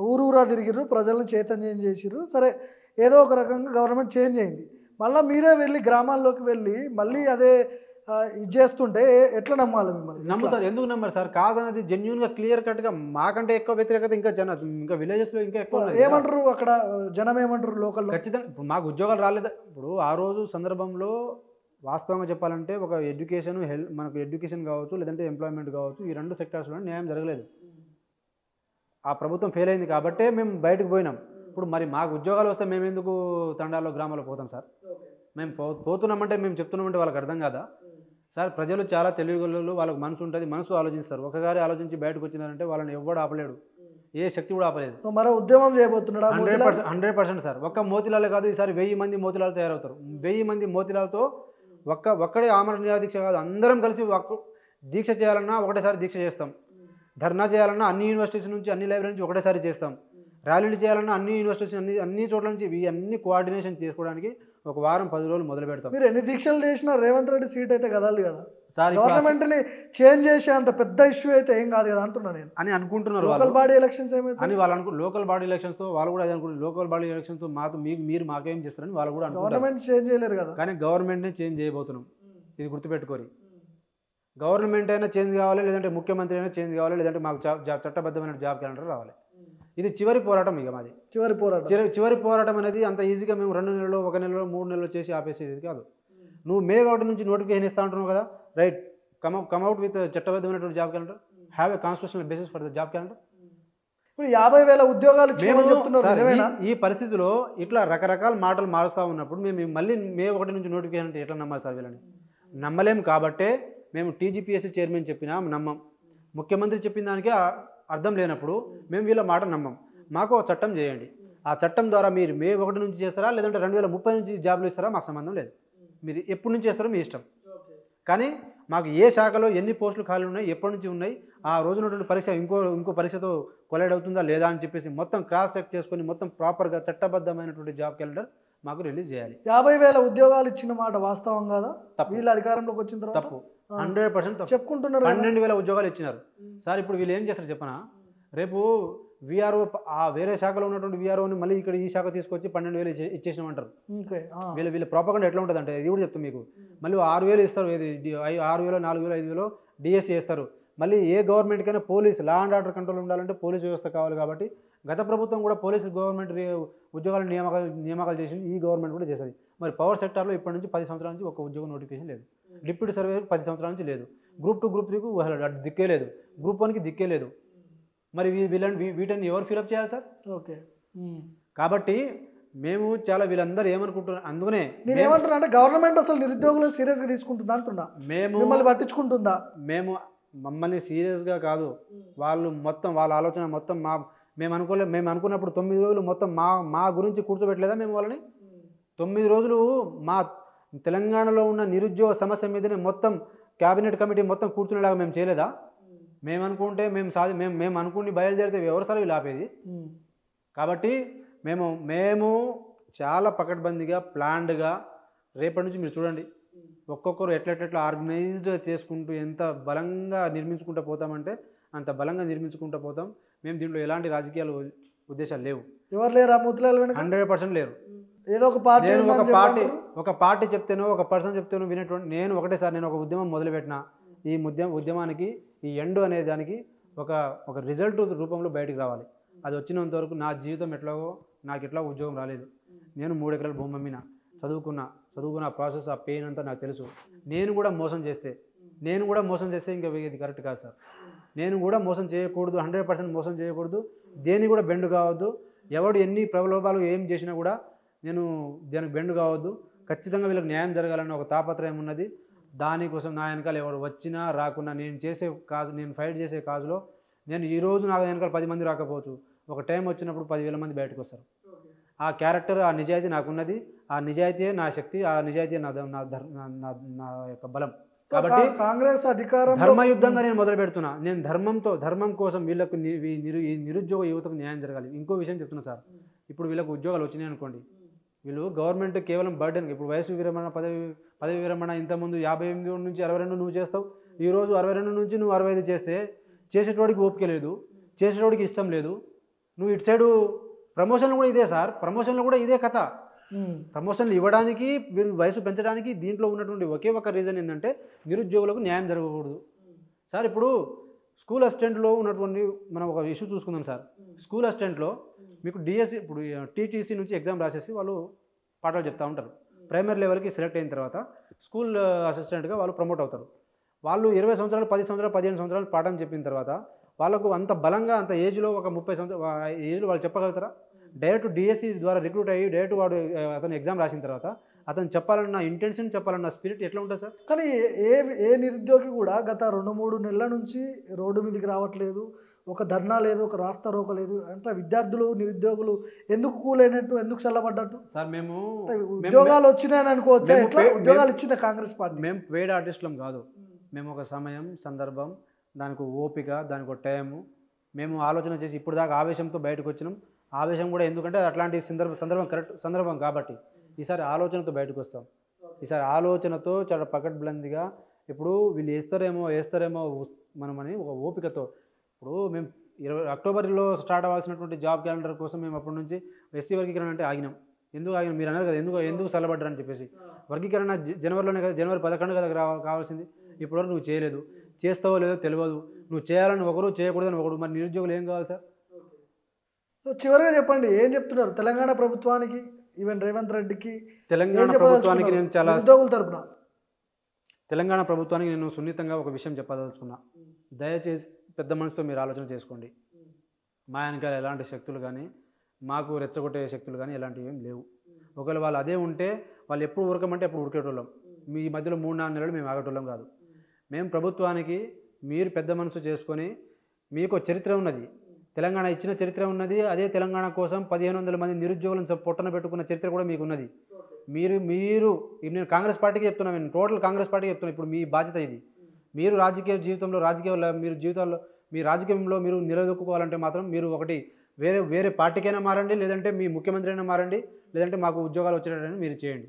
ఊరూరా తిరిగిర్రు, ప్రజల్ని చైతన్యం చేసిర్రు. సరే ఏదో ఒక రకంగా గవర్నమెంట్ చేంజ్ అయింది. మళ్ళీ మీరే వెళ్ళి గ్రామాల్లోకి వెళ్ళి మళ్ళీ అదే ఇది చేస్తుంటే ఎట్లా నమ్మాలి మిమ్మల్ని? నమ్ముతారు. ఎందుకు నమ్మరు సార్? కాదన్నది జెన్యున్గా క్లియర్ కట్గా ఇంకా ఎక్కువ వ్యతిరేకత ఇంకా విలేజెస్లో ఇంకా ఎక్కువ ఉన్నది. ఏమంటారు అక్కడ జనం, ఏమంటారు లోకల్లో? ఖచ్చితంగా ఇప్పుడు మాకు ఉద్యోగాలు రాలేదు. ఇప్పుడు ఆ రోజు సందర్భంలో వాస్తవంగా చెప్పాలంటే ఒక మనకు ఎడ్యుకేషన్ కావచ్చు, లేదంటే ఎంప్లాయ్మెంట్ కావచ్చు, ఈ 2 సెక్టార్స్లో న్యాయం జరగలేదు. ఆ ప్రభుత్వం ఫెయిల్ అయింది కాబట్టే మేము బయటకు పోయినాం. ఇప్పుడు మరి మాకు ఉద్యోగాలు వస్తే మేము ఎందుకు తండాల్లో గ్రామాల్లో పోతాం సార్? మేము పోతున్నామంటే మేము చెప్తున్నామంటే వాళ్ళకి అర్థం కాదా సార్? ప్రజలు చాలా తెలివిగలలు, వాళ్ళకి మనసు ఉంటుంది, మనసు ఆలోచిస్తారు. ఒకసారి ఆలోచించి బయటకు వచ్చినారంటే వాళ్ళని ఎవ్వడు ఆపలేడు, ఏ శక్తి కూడా ఆపలేదు. మరో ఉద్యమం చేయబోతున్నాడు 100% సార్. ఒక్క మోతిలాలే కాదు, ఈసారి 1000 మంది మోతిలాలు తయారవుతారు. 1000 మంది మోతిలాలతో ఒక్కడే ఆమరణ నిరాదీక్ష కాదు, అందరం కలిసి దీక్ష చేయాలన్నా ఒకటేసారి దీక్ష చేస్తాం. ధర్నా చేయాలన్నా అన్ని యూనివర్సిటీస్ నుంచి, అన్ని లైబ్రరీ నుంచి ఒకటేసారి చేస్తాం. ర్యాలీలు చేయాలన్నా అన్ని యూనివర్సిటీస్ అన్ని చోట్ల నుంచి ఇవన్నీ కోఆర్డినేషన్ చేసుకోవడానికి 1 వారం 10 రోజులు మొదలు పెడతాం. మీరు ఎన్ని దీక్షలు చేసినా రేవంత్ రెడ్డి సీట్ అయితే కదాలి కదా సార్? గవర్నమెంట్ని చేంజ్ చేసే అంత పెద్ద ఇష్యూ అయితే ఏం కాదు కదా అంటున్నా నేను. అని అనుకుంటున్నారు. లోకల్ బాడీ ఎలక్షన్స్ ఏమైతే అని వాళ్ళు లోకల్ బాడీ ఎలక్షన్స్తో వాళ్ళు కూడా అదే అనుకుంటారు. లోకల్ బాడీ ఎలక్షన్స్తో మీరు మాకేం చేస్తారని వాళ్ళు కూడా అనుకుంటారు. గవర్నమెంట్ చేంజ్ చేయలేరు కదా. కానీ గవర్నమెంట్ని చేంజ్ చేయబోతున్నాం, ఇది గుర్తుపెట్టుకోరి. గవర్నమెంట్ అయినా చేంజ్ కావాలి, లేదంటే ముఖ్యమంత్రి అయినా చేంజ్ కావాలి, లేదంటే మాకు చట్టబద్ధమైన జాబ్ క్యాలెండర్ రావాలి. ఇది చివరి పోరాటం. ఇక మాది చివరి పోరాటం అనేది అంత ఈజీగా మేము 2 నెలలు, 1 నెలలో, 3 నెలలు చేసి ఆపేసేది కాదు. నువ్వు మే 1 నుంచి నోటిఫికేషన్ ఇస్తా అంటున్నావు కదా, రైట్, కమ్అట్ విత్ చట్టబద్ధమైనటువంటి job calendar, have a constitutional basis for the job calendar. ఇప్పుడు 50,000 ఉద్యోగాలు చెప్తున్నారు. ఈ పరిస్థితిలో ఇట్లా రకరకాల మాటలు మారుస్తూ ఉన్నప్పుడు మేము మళ్ళీ మే 1 నుంచి నోటిఫికేషన్ అంటే ఎట్లా నమ్మాలి సార్? వీళ్ళని నమ్మలేము. కాబట్టే మేము టీజీపీఎస్సీ చైర్మన్ చెప్పినా నమ్మం, ముఖ్యమంత్రి చెప్పిన దానికే అర్థం లేనప్పుడు మేము వీళ్ళ మాట నమ్మం. మాకు ఒక చట్టం చేయండి, ఆ చట్టం ద్వారా మీరు మే 1 నుంచి చేస్తారా, లేదంటే 2030 నుంచి జాబ్లు ఇస్తారా, మాకు సంబంధం లేదు. మీరు ఎప్పటి నుంచి చేస్తారో మీ ఇష్టం. కానీ మాకు ఏ శాఖలో ఎన్ని పోస్టులు ఖాళీ ఉన్నాయి, ఎప్పటి నుంచి ఉన్నాయి, ఆ రోజునటువంటి పరీక్ష ఇంకో పరీక్షతో కొలైడ్ అవుతుందా లేదా అని చెప్పేసి మొత్తం క్రాస్ చెక్ చేసుకొని మొత్తం ప్రాపర్గా చట్టబద్ధమైనటువంటి జాబ్ క్యాలెండర్ మాకు రిలీజ్ చేయాలి. 50,000 ఉద్యోగాలు ఇచ్చిన మాట వాస్తవం కాదా? వీళ్ళు అధికారంలోకి వచ్చిన తర్వాత తప్పు, 100% చెప్పుకుంటున్నారు. 12,000 ఉద్యోగాలు ఇచ్చినారు సార్. ఇప్పుడు వీళ్ళు ఏం చేస్తారు చెప్పనా? రేపు విఆర్ఓ వేరే శాఖలో ఉన్నటువంటి విఆర్ఓని మళ్ళీ ఇక్కడ ఈ శాఖ తీసుకొచ్చి 12,000 ఇచ్చేసినామంటారు. వీళ్ళ ప్రాపగండా ఎట్లా ఉంటుంది అంటే, ఇది కూడా చెప్తాం మీకు, మళ్ళీ 6,000 ఇస్తారు, 6,000, 4,000, 5,000 డిఎస్సీ చేస్తారు. మళ్ళీ ఏ గవర్నమెంట్కైనా police law and order control ఉండాలంటే పోలీస్ వ్యవస్థ కావాలి. కాబట్టి గత ప్రభుత్వం కూడా పోలీసు గవర్నమెంట్ ఉద్యోగాల నియామకాలు చేసింది, ఈ గవర్నమెంట్ కూడా చేసేది. మరి పవర్ సెక్టార్లో ఇప్పటి నుంచి 10 సంవత్సరాల నుంచి ఒక ఉద్యోగం నోటిఫికేషన్ లేదు. డిప్యూటీ సర్వేయర్ 10 సంవత్సరాల నుంచి లేదు. గ్రూప్ 2, గ్రూప్ 3కు దిక్కే లేదు, గ్రూప్ 1కి దిక్కే లేదు. మరి వీటిని ఎవరు ఫిలప్ చేయాలి సార్? ఓకే. కాబట్టి మేము వీళ్ళందరూ ఏమనుకుంటున్నారు, అందుకనే నేను ఏమంటున్నా అంటే గవర్నమెంట్ అసలు నిరుద్యోగులను సీరియస్గా తీసుకుంటుందా అంటున్నా. మిమ్మల్ని పట్టించుకుంటుందా? మమ్మల్ని సీరియస్గా కాదు, వాళ్ళు మొత్తం వాళ్ళ ఆలోచన మొత్తం మేము అనుకున్నప్పుడు 9 రోజులు మొత్తం మా గురించి కూర్చోబెట్టలేదా మేము వాళ్ళని? 9 రోజులు మా తెలంగాణలో ఉన్న నిరుద్యోగ సమస్య మీదనే మొత్తం క్యాబినెట్ కమిటీ మొత్తం కూర్చునేలాగా మేము చేయలేదా? మేము అనుకుంటే మేము అనుకుని బయలుదేరితే ఎవరు సార్ వీళ్ళు ఆపేది? కాబట్టి మేము చాలా పకడ్బందీగా ప్లాన్డ్గా రేపటి నుంచి మీరు చూడండి, ఒక్కొక్కరు ఎట్లా ఆర్గనైజ్డ్గా చేసుకుంటూ ఎంత బలంగా నిర్మించుకుంటూ పోతామంటే అంత బలంగా నిర్మించుకుంటూ పోతాం. మేము దీంట్లో ఎలాంటి రాజకీయాలు ఉద్దేశాలు లేవు. ఎవరు లేరా? 100% లేరు. ఏదో ఒక పార్టీ, నేను ఒక పార్టీ చెప్తేనో ఒక పర్సన్ చెప్తేనో వినేటువంటి నేను ఒకటే సార్, నేను ఒక ఉద్యమం మొదలుపెట్టిన, ఈ ఉద్యమానికి ఈ ఎండ్ అనే దానికి ఒక రిజల్ట్ రూపంలో బయటికి రావాలి. అది వచ్చినంత వరకు నా జీవితం నాకు ఎట్లా ఉద్యోగం రాలేదు. నేను 3 ఎకరాల భూమి అమ్మిన, చదువుకున్న ప్రాసెస్, ఆ పెయిన్ అంతా నాకు తెలుసు. నేను కూడా మోసం చేస్తే ఇంకా ఇది కరెక్ట్ కాదు సార్. నేను కూడా మోసం చేయకూడదు, 100% మోసం చేయకూడదు, దేని కూడా బెండ్ కావద్దు. ఎవడు ఎన్ని ప్రలోభాలు ఏం చేసినా కూడా నేను దానికి బెండ్ కావద్దు. ఖచ్చితంగా వీళ్ళకి న్యాయం జరగాలని ఒక తాపత్రయం ఉన్నది. దానికోసం నా వెనకాల ఎవరు వచ్చినా రాకున్నా నేను ఫైట్ చేసే కాజులో నేను ఈరోజు నా వెనకాల 10 మంది రాకపోవచ్చు, ఒక టైం వచ్చినప్పుడు 10,000 మంది బయటకు వస్తారు. ఆ క్యారెక్టర్, ఆ నిజాయితీ నాకున్నది. ఆ నిజాయితీయే నా శక్తి, ఆ నిజాయితీయే నా యొక్క బలం. కాబట్టి కాంగ్రెస్ అధికారం ధర్మయుద్ధంగా నేను మొదలు పెడుతున్నా. నేను ధర్మం కోసం వీళ్ళకు ఈ నిరుద్యోగ యువతకు న్యాయం జరగాలి. ఇంకో విషయం చెప్తున్నా సార్, ఇప్పుడు వీళ్ళకు ఉద్యోగాలు వచ్చినాయి అనుకోండి, వీళ్ళు గవర్నమెంట్ కేవలం బర్డెన్, ఇప్పుడు వయసు విరమణ, పదవి విరమణ ఇంతకుముందు 58 నుంచి 62 నువ్వు చేస్తావు, ఈరోజు 62 నుంచి నువ్వు 65 చేస్తే చేసేటోడికి ఓపిక లేదు, చేసేటోడికి ఇష్టం లేదు. నువ్వు ఇటు సైడు ప్రమోషన్లు కూడా ఇదే సార్, ప్రమోషన్లు కూడా ఇదే కథ. ప్రమోషన్లు ఇవ్వడానికి, వీళ్ళు వయసు పెంచడానికి దీంట్లో ఉన్నటువంటి ఒకే ఒక రీజన్ ఏంటంటే నిరుద్యోగులకు న్యాయం జరగకూడదు. సార్ ఇప్పుడు స్కూల్ అసిస్టెంట్లో ఉన్నటువంటి మనం ఒక ఇష్యూ చూసుకుందాం సార్. స్కూల్ అసిస్టెంట్లో మీకు డిఎస్సి, ఇప్పుడు టీటీసీ నుంచి ఎగ్జామ్ రాసేసి వాళ్ళు పాఠాలు చెప్తూ ఉంటారు. ప్రైమరీ లెవెల్కి సెలెక్ట్ అయిన తర్వాత స్కూల్ అసిస్టెంట్గా వాళ్ళు ప్రమోట్ అవుతారు. వాళ్ళు 20 సంవత్సరాలు, 10 సంవత్సరాలు, 15 సంవత్సరాలు పాఠం చెప్పిన తర్వాత వాళ్ళకు అంత బలంగా, అంత ఏజ్లో, ఒక 30 సంవత్సరాలు ఏజ్లో వాళ్ళు చెప్పగలుగుతారా? డైరెక్ట్ డిఎస్సి ద్వారా రిక్రూట్ అయ్యి డైరెక్ట్ అతను ఎగ్జామ్ రాసిన తర్వాత అతను చెప్పాలన్న ఇంటెన్షన్, చెప్పాలన్న స్పిరిట్ ఎట్లా ఉంటుంది సార్? కానీ ఏ నిరుద్యోగి కూడా గత 2-3 నెలల నుంచి రోడ్డు మీదకి రావట్లేదు, ఒక ధర్నా లేదు, ఒక రాస్తా రోక లేదు. అంటే విద్యార్థులు, నిరుద్యోగులు ఎందుకు కూలైనట్టు, ఎందుకు చల్లబడ్డట్టు? సార్ మేము ఉద్యోగాలు వచ్చినాయని అనుకోవచ్చా? ఎట్లా ఉద్యోగాలు ఇచ్చింది కాంగ్రెస్ పార్టీ? మేము పెయిడ్ ఆర్టిస్టులం కాదు. మేము ఒక సమయం, సందర్భం, దానికి ఓపిక, దానికి ఒక టైము, మేము ఆలోచన చేసి ఇప్పుడు దాకా ఆవేశంతో బయటకు వచ్చినాం. ఆవేశం కూడా ఎందుకంటే అట్లాంటి సందర్భం కాబట్టి ఈసారి ఆలోచనతో బయటకు వస్తాం. ఈసారి ఆలోచనతో చాలా పకడ్బందీగా, ఇప్పుడు వీళ్ళు వేస్తారేమో మనమని ఒక ఓపికతో. ఇప్పుడు మేము అక్టోబర్లో స్టార్ట్ అవ్వాల్సినటువంటి జాబ్ క్యాలెండర్ కోసం మేము అప్పటి నుంచి ఎస్సీ వర్గీకరణ అంటే ఆగినాం. ఎందుకు ఆగినాం మీరు అన్నారు కదా, ఎందుకు చల్లబడ్డారని చెప్పేసి. వర్గీకరణ జనవరిలోనే కదా, జనవరి 11 కదా కావాల్సింది. ఇప్పటివరకు నువ్వు చేయలేదు, చేస్తావో లేదో తెలియదు. నువ్వు చేయాలని ఒకరు, చేయకూడదని ఒకడు. మరి నిరుద్యోగులు ఏం కావాలి సార్? సో చివరిగా చెప్పండి, ఏం చెప్తున్నారు తెలంగాణ ప్రభుత్వానికి, ఈవెన్ రేవంత్ రెడ్డికి? తెలంగాణ ప్రభుత్వానికి నేను చాలా ఉద్యోగుల తరపున తెలంగాణ ప్రభుత్వానికి నేను సున్నితంగా ఒక విషయం చెప్పదలుచుకున్నా. దయచేసి పెద్ద మనసుతో మీరు ఆలోచన చేసుకోండి. మా వెనకాల ఎలాంటి శక్తులు కానీ, మాకు రెచ్చగొట్టే శక్తులు కానీ ఎలాంటివి ఏం లేవు. ఒకవేళ వాళ్ళు అదే ఉంటే వాళ్ళు ఎప్పుడు ఉరకమంటే అప్పుడు ఉరికేటోళ్ళం. మీ మధ్యలో 3-4 నెలలు మేము ఆగేటోళ్ళం కాదు. మేము ప్రభుత్వానికి మీరు పెద్ద మనసు చేసుకొని, మీకు చరిత్ర ఉన్నది, తెలంగాణ ఇచ్చిన చరిత్ర ఉన్నది. అదే తెలంగాణ కోసం 1500 మంది నిరుద్యోగులను పొట్టన పెట్టుకున్న చరిత్ర కూడా మీకు ఉన్నది. మీరు నేను కాంగ్రెస్ పార్టీకి చెప్తున్నాను, నేను టోటల్ కాంగ్రెస్ పార్టీకి చెప్తున్నాను. ఇప్పుడు మీ బాధ్యత ఇది. మీరు రాజకీయ జీవితంలో, మీ రాజకీయంలో మీరు నిలదొక్కుకోవాలంటే మాత్రం మీరు ఒకటి వేరే పార్టీకైనా మారండి, లేదంటే మీ ముఖ్యమంత్రి అయినా మారండి, లేదంటే మాకు ఉద్యోగాలు వచ్చేటట్టు మీరు చేయండి.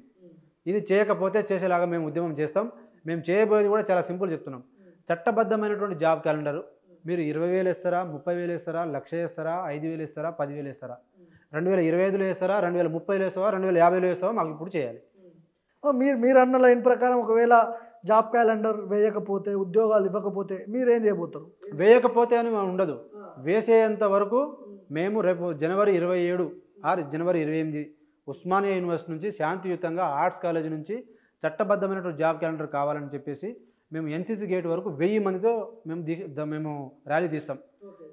ఇది చేయకపోతే చేసేలాగా మేము ఉద్యమం చేస్తాం. మేము చేయబోయేది కూడా చాలా సింపుల్ చెప్తున్నాం. చట్టబద్ధమైనటువంటి జాబ్ క్యాలెండరు మీరు 20,000 ఇస్తారా, 30,000 ఇస్తారా, 1,00,000 ఇస్తారా, 5,000 ఇస్తారా, 10,000 ఇస్తారా, 2025లో ఇస్తారా, 2030లో ఇస్తావా, 2050లో ఇస్తావా, మాకు ఇప్పుడు చేయాలి. మీరు అన్న లైన్ ప్రకారం ఒకవేళ జాబ్ క్యాలెండర్ వేయకపోతే, ఉద్యోగాలు ఇవ్వకపోతే మీరేం చేయబోతారు? వేయకపోతే అని ఉండదు. వేసేంత వరకు మేము రేపు జనవరి 27 ఆర్ జనవరి 28 ఉస్మానియా యూనివర్సిటీ నుంచి శాంతియుతంగా ఆర్ట్స్ కాలేజ్ నుంచి చట్టబద్ధమైనటువంటి జాబ్ క్యాలెండర్ కావాలని చెప్పేసి మేము ఎన్సీసీ గేట్ వరకు 1000 మందితో మేము ర్యాలీ తీస్తాం.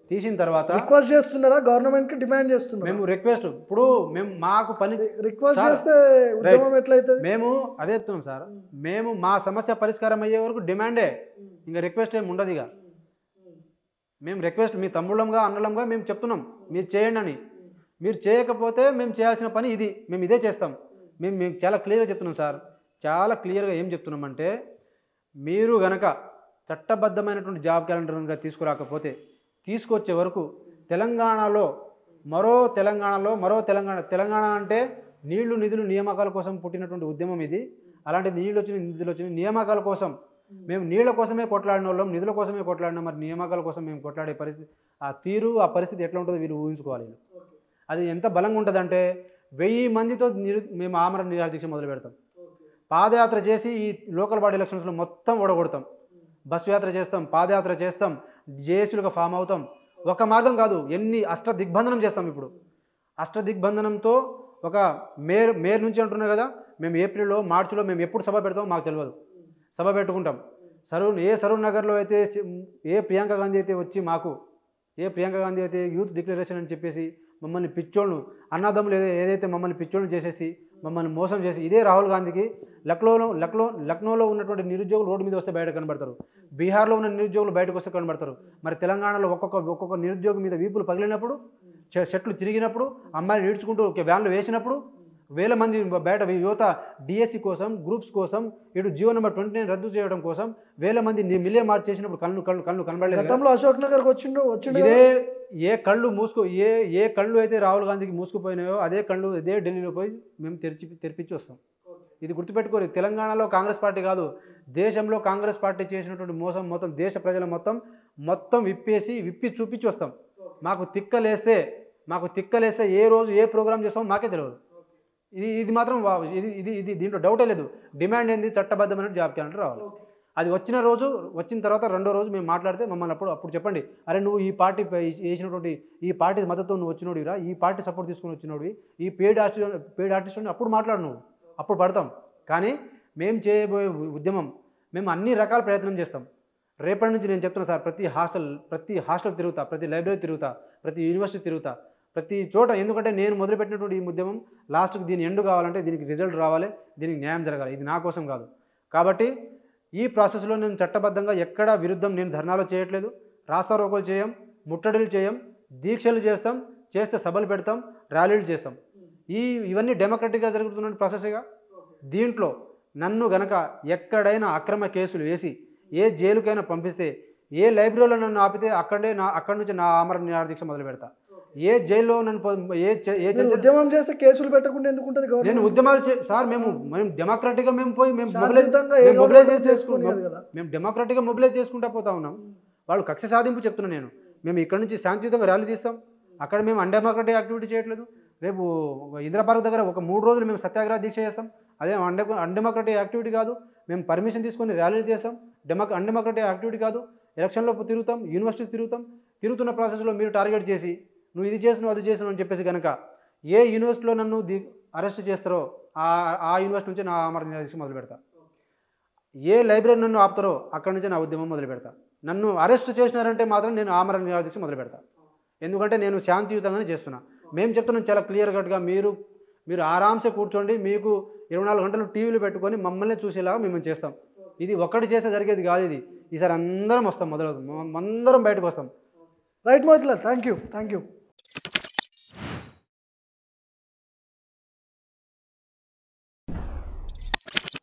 తీసిన తర్వాత రిక్వెస్ట్ చేస్తున్నారా, గవర్నమెంట్కి డిమాండ్ చేస్తున్నారా? మేము రిక్వెస్ట్, ఇప్పుడు మేము మాకు పని రిక్వెస్ట్ చేస్తే ఉద్యమం ఎట్లయితుంది? మేము అదే చెప్తున్నాం సార్, మేము మా సమస్య పరిష్కారం అయ్యే వరకు డిమాండే, ఇంకా రిక్వెస్ట్ ఏమి ఉండదు. ఇక మేము రిక్వెస్ట్, మీ తమ్ముళ్ళంగా అన్నలంగా మేము చెప్తున్నాం మీరు చేయండి అని. మీరు చేయకపోతే మేము చేయాల్సిన పని ఇది, మేము ఇదే చేస్తాం. మేము చాలా క్లియర్గా చెప్తున్నాం సార్, చాలా క్లియర్గా ఏం చెప్తున్నామంటే, మీరు గనక చట్టబద్ధమైనటువంటి జాబ్ క్యాలెండర్ కనుక తీసుకురాకపోతే, తీసుకొచ్చే వరకు తెలంగాణ అంటే నీళ్లు, నిధులు, నియామకాల కోసం పుట్టినటువంటి ఉద్యమం ఇది. అలాంటి నిధులు వచ్చిన నియామకాల కోసం మేము నీళ్ల కోసమే కొట్లాడిన వాళ్ళం, నిధుల కోసమే కొట్లాడినాం. మరి నియామకాల కోసం మేము కొట్లాడే పరిస్థితి, ఆ పరిస్థితి ఎట్లా ఉంటుందో వీళ్ళు ఊహించుకోవాలి. అది ఎంత బలంగా ఉంటుందంటే 1000 మందితో మేము ఆమరణ నిరాహార దీక్ష మొదలు పెడతాం. పాదయాత్ర చేసి ఈ లోకల్ బాడీ ఎలక్షన్స్లో మొత్తం ఓడగొడతాం. బస్సు యాత్ర చేస్తాం, పాదయాత్ర చేస్తాం, జేఏసీలుగా ఫామ్ అవుతాం. ఒక మార్గం కాదు, అష్టదిగ్బంధనం చేస్తాం. ఇప్పుడు అష్టదిగ్బంధనంతో ఒక మేర్ నుంచి అంటున్నారు కదా, మేము ఏప్రిల్లో, మార్చిలో మేము ఎప్పుడు సభ పెడతామో మాకు తెలియదు. సభ పెట్టుకుంటాం. సరూర్ నగర్లో అయితే ఏ ప్రియాంక గాంధీ అయితే యూత్ డిక్లరేషన్ అని చెప్పేసి మమ్మల్ని పిచ్చోళ్ళు, అన్నదమ్ములు ఏదైతే మమ్మల్ని పిచ్చోళ్ళు చేసేసి మమ్మల్ని మోసం చేసి ఇదే రాహుల్ గాంధీకి లక్నోలో ఉన్నటువంటి నిరుద్యోగులు రోడ్డు మీద వస్తే బయట కనబడతారు, బీహార్లో ఉన్న నిరుద్యోగులు బయటకు వస్తే కనబడతారు. మరి తెలంగాణలో ఒక్కొక్క నిరుద్యోగి మీద వీపులు పగిలినప్పుడు, చెట్లు తిరిగినప్పుడు, అమ్మాయిలు ఈడ్చుకుంటూ వ్యాన్లు వేసినప్పుడు, వేల మంది బయట యువత డిఎస్సి కోసం, గ్రూప్స్ కోసం, ఇటు జియో నెంబర్ 29 రద్దు చేయడం కోసం వేల మంది మిలియన్ మార్చ్ చేసినప్పుడు కళ్ళు కనబడలేదు. గతంలో అశోక్ నగర్కి వచ్చిండు. ఇదే ఏ కళ్ళు అయితే రాహుల్ గాంధీకి మూసుకుపోయినాయో అదే కళ్ళు ఇదే ఢిల్లీలో పోయి మేము తెరిపించి వస్తాం. ఇది గుర్తుపెట్టుకోరు. తెలంగాణలో కాంగ్రెస్ పార్టీ కాదు, దేశంలో కాంగ్రెస్ పార్టీ చేసినటువంటి మోసం మొత్తం దేశ ప్రజల మొత్తం విప్పి చూపించి వస్తాం. మాకు తిక్కలేస్తే ఏ రోజు ఏ ప్రోగ్రామ్ చేస్తామో మాకే తెలియదు. ఇది మాత్రం ఇది దీంట్లో డౌటే లేదు. డిమాండ్ ఏంది? చట్టబద్ధమైన జాబ్ క్యాలెండర్ రావాలి. అది వచ్చిన తర్వాత రెండో రోజు మేము మాట్లాడితే మమ్మల్ని అప్పుడు చెప్పండి, అరే నువ్వు ఈ పార్టీ వేసినటువంటి ఈ పార్టీ మద్దతు నువ్వు వచ్చినోడిరా, ఈ పార్టీ సపోర్ట్ తీసుకుని వచ్చినోడివి, ఈ పెయిడ్ ఆర్టిస్ట్ అప్పుడు మాట్లాడు, నువ్వు అప్పుడు పడతాం. కానీ మేము చేయబోయే ఉద్యమం మేము అన్ని రకాల ప్రయత్నం చేస్తాం. రేపటి నుంచి నేను చెప్తున్నా సార్, ప్రతి హాస్టల్ తిరుగుతా, ప్రతి లైబ్రరీ తిరుగుతా, ప్రతి యూనివర్సిటీ తిరుగుతా, ప్రతి చోట. ఎందుకంటే నేను మొదలుపెట్టినటువంటి ఈ ఉద్యమం లాస్ట్కి దీని ఎండు కావాలంటే దీనికి రిజల్ట్ రావాలి, దీనికి న్యాయం జరగాలి. ఇది నా కోసం కాదు. కాబట్టి ఈ ప్రాసెస్లో నేను చట్టబద్ధంగా ఎక్కడా విరుద్ధం నేను ధర్నాలు చేయట్లేదు, రాస్తారోకోలు చేయం, ముట్టడిలు చేయం, దీక్షలు చేస్తే సభలు పెడతాం, ర్యాలీలు చేస్తాం. ఇవన్నీ డెమోక్రటిక్గా జరుగుతున్న ప్రాసెస్గా. దీంట్లో నన్ను గనక ఎక్కడైనా అక్రమ కేసులు వేసి ఏ జైలుకైనా పంపిస్తే, ఏ లైబ్రరీలో నన్ను ఆపితే అక్కడి నుంచి నా ఆమరణ నిరాహార దీక్ష మొదలు పెడతా. ఏ జైల్లో నన్ను ఉద్యమం చేస్తే కేసులు పెట్టకుండా ఎందుకు ఉంటుంది? నేను ఉద్యమాలు సార్ మేము డెమోక్రటిక్గా మేము డెమోక్రటిక్గా మొబిలైజ్ చేసుకుంటా పోతా ఉన్నాం. వాళ్ళు కక్ష సాధింపు చెప్తున్నా నేను. మేము ఇక్కడ నుంచి శాంతియుతంగా ర్యాలీ తీస్తాం, అక్కడ మేము అన్డెమోక్రటిక్ యాక్టివిటీ చేయట్లేదు. రేపు ఇందిరా పార్క్ దగ్గర ఒక 3 రోజులు మేము సత్యాగ్రహ దీక్ష చేస్తాం, అదే అన్డెమోక్రటిక్ యాక్టివిటీ కాదు. మేము పర్మిషన్ తీసుకొని ర్యాలీలు చేస్తాం, అన్డెమోక్రటిక్ యాక్టివిటీ కాదు. ఎలక్షన్లో తిరుగుతాం, యూనివర్సిటీ తిరుగుతున్న ప్రాసెస్లో మీరు టార్గెట్ చేసి నువ్వు ఇది చేసినావు అది చేసినావు అని చెప్పేసి కనుక ఏ యూనివర్సిటీలో నన్ను అరెస్ట్ చేస్తారో ఆ యూనివర్సిటీ నుంచి నా ఆమరణ నిరాహార దీక్ష మొదలు పెడతా. ఏ లైబ్రరీ నన్ను ఆపుతారో అక్కడి నుంచి నా ఉద్యమం మొదలు పెడతా. నన్ను అరెస్ట్ చేసినారంటే మాత్రం నేను ఆమరణ నిరాహార దీక్ష మొదలు పెడతా. ఎందుకంటే నేను శాంతియుతంగానే చేస్తున్నా. మేము చెప్తున్నాం చాలా క్లియర్ కట్గా, మీరు ఆరామ్సే కూర్చోండి, మీకు 24 గంటలు టీవీలు పెట్టుకొని మమ్మల్ని చూసేలాగా మేము చేస్తాం. ఇది ఒక్కటి చేస్తే జరిగేది కాదు. ఇది ఈసారి అందరం వస్తాం, అందరం బయటకు వస్తాం. Right Motilal, thank you.